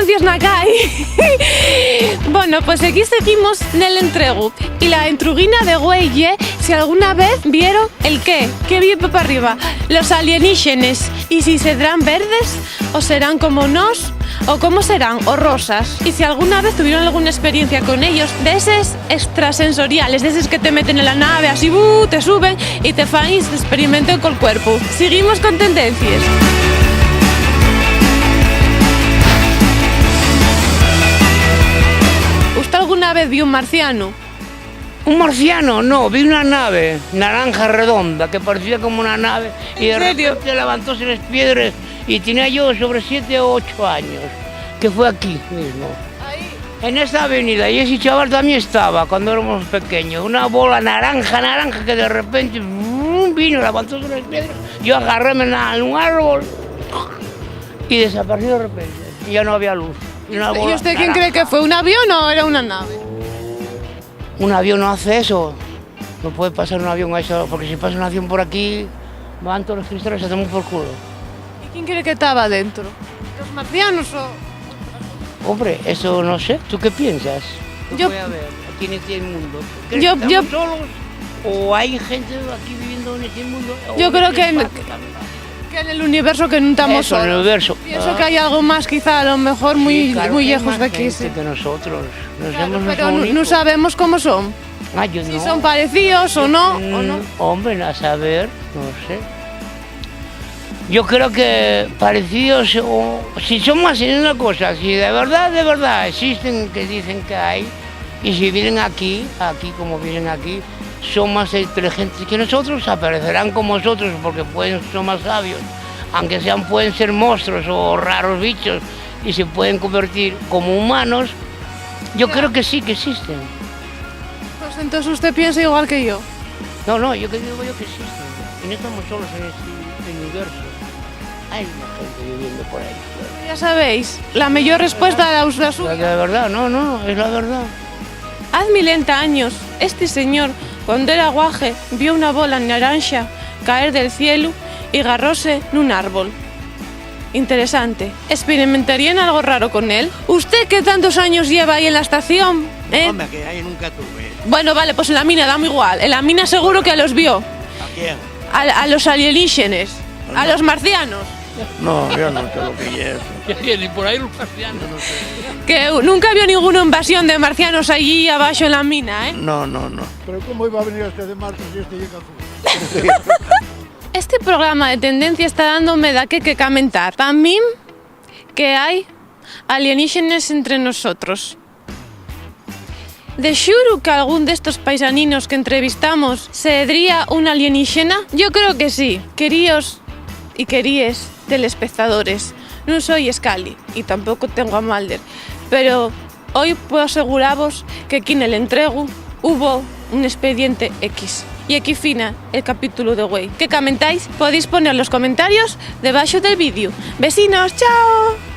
tendencias na CAI. Bueno, pues aquí seguimos nel entregu. Y la entruguina de güey, si alguna vez vieron el qué vi para arriba, los alienígenes. Y si serán verdes, o serán como nos, o cómo serán, o rosas. Y si alguna vez tuvieron alguna experiencia con ellos, de esos extrasensoriales, de esos que te meten en la nave, así, te suben y te fan y se experimenten con el cuerpo. Seguimos con tendencias. ¿Usted alguna vez vio un marciano? ¿Un marciano? No, vi una nave naranja redonda que parecía como una nave y de repente levantóse las piedras y tenía yo sobre 7 o 8 años, que fue aquí mismo. Ahí. En esa avenida, y ese chaval también estaba cuando éramos pequeños, una bola naranja que de repente vino, levantóse las piedras, yo agarréme en un árbol y desapareció de repente, y ya no había luz. ¿Y usted quién cree que fue? ¿Un avión o era una nave? Un avión no hace eso, no puede pasar un avión a eso, porque si pasa un avión por aquí, van todos los cristales y se toman por culo. ¿Y quién cree que estaba dentro? ¿Los marcianos o...? Hombre, eso no sé, ¿tú qué piensas? Yo... Voy a ver, aquí en este mundo. ¿Crees que estamos solos o hay gente aquí viviendo en este mundo? Yo creo que en el universo que no estamos solos. En el universo. Pienso que hay algo más, quizá a lo mejor muy, sí, claro, muy lejos de aquí. Sí, que nosotros. Claro, pero no sabemos cómo son. Yo si no. son parecidos o no. Hombre, a saber, no sé. Yo creo que parecidos, o si son más en una cosa, si de verdad existen, que dicen que hay, y si vienen aquí como vienen aquí, son más inteligentes que nosotros, aparecerán como nosotros porque son más sabios, aunque pueden ser monstruos o raros bichos y se pueden convertir como humanos, yo creo que sí que existen. Pues entonces usted piensa igual que yo. No, yo que digo yo que existen, y no estamos solos en este universo, hay una gente viviendo por ahí. Ya sabéis, la mejor respuesta a la suya. De verdad, no, es la verdad. Haz 1000 años, este señor, cuando era guaje, vio una bola naranja caer del cielo y agarróse en un árbol. Interesante. ¿Experimentarían algo raro con él? ¿Usted qué tantos años lleva ahí en la estación? Hombre, que ahí nunca tuve. Bueno, vale, pues en la mina, dame igual. En la mina seguro que los vio. ¿A quién? A los alienígenes, a los marcianos. No, yo no sé lo que es. Ni por ahí los marcianos. No sé. Que nunca vio ninguna invasión de marcianos allí abajo en la mina, ¿eh? No. Pero ¿cómo iba a venir este de Marte si este llega azul? Este programa de tendencia está dándome da que comentar. Para mí, que hay alienígenes entre nosotros. ¿De seguro que algún de estos paisaninos que entrevistamos sería un alienígena? Yo creo que sí. Queríos y queríes telespectadores. No soy Scully y tampoco tengo a Mulder, pero hoy puedo aseguraros que aquí en el entregu hubo un expediente X. Y aquí fina el capítulo de Güey. ¿Qué comentáis? Podéis poner los comentarios debajo del vídeo. Vecinos, chao.